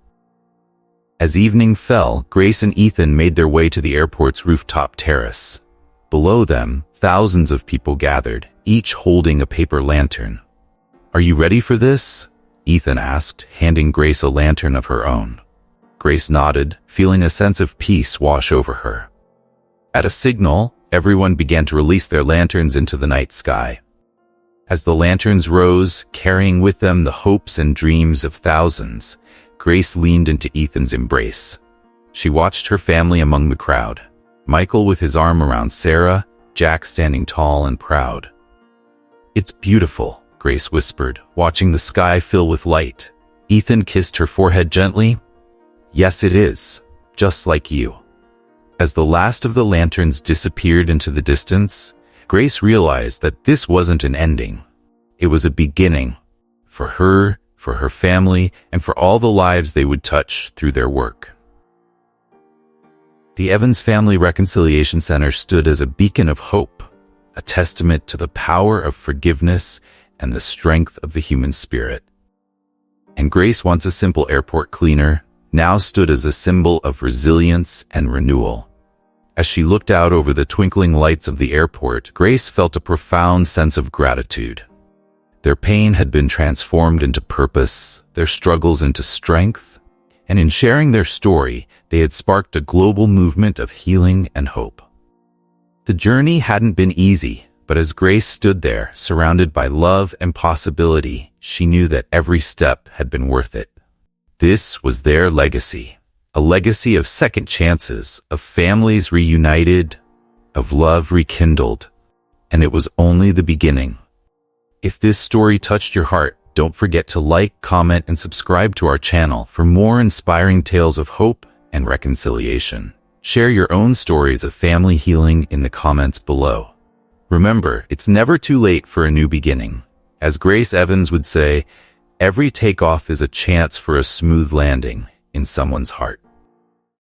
As evening fell, Grace and Ethan made their way to the airport's rooftop terrace. Below them, thousands of people gathered, each holding a paper lantern. "Are you ready for this?" Ethan asked, handing Grace a lantern of her own. Grace nodded, feeling a sense of peace wash over her. At a signal, everyone began to release their lanterns into the night sky. As the lanterns rose, carrying with them the hopes and dreams of thousands, Grace leaned into Ethan's embrace. She watched her family among the crowd. Michael with his arm around Sarah, Jack standing tall and proud. "It's beautiful," Grace whispered, watching the sky fill with light. Ethan kissed her forehead gently. "Yes, it is, just like you." As the last of the lanterns disappeared into the distance, Grace realized that this wasn't an ending. It was a beginning, for her family, and for all the lives they would touch through their work. The Evans Family Reconciliation Center stood as a beacon of hope, a testament to the power of forgiveness and the strength of the human spirit. And Grace, once a simple airport cleaner, now stood as a symbol of resilience and renewal. As she looked out over the twinkling lights of the airport, Grace felt a profound sense of gratitude. Their pain had been transformed into purpose, their struggles into strength, and in sharing their story, they had sparked a global movement of healing and hope. The journey hadn't been easy, but as Grace stood there, surrounded by love and possibility, she knew that every step had been worth it. This was their legacy, a legacy of second chances, of families reunited, of love rekindled, and it was only the beginning. If this story touched your heart, don't forget to like, comment, and subscribe to our channel for more inspiring tales of hope and reconciliation. Share your own stories of family healing in the comments below. Remember, it's never too late for a new beginning. As Grace Evans would say, every takeoff is a chance for a smooth landing in someone's heart.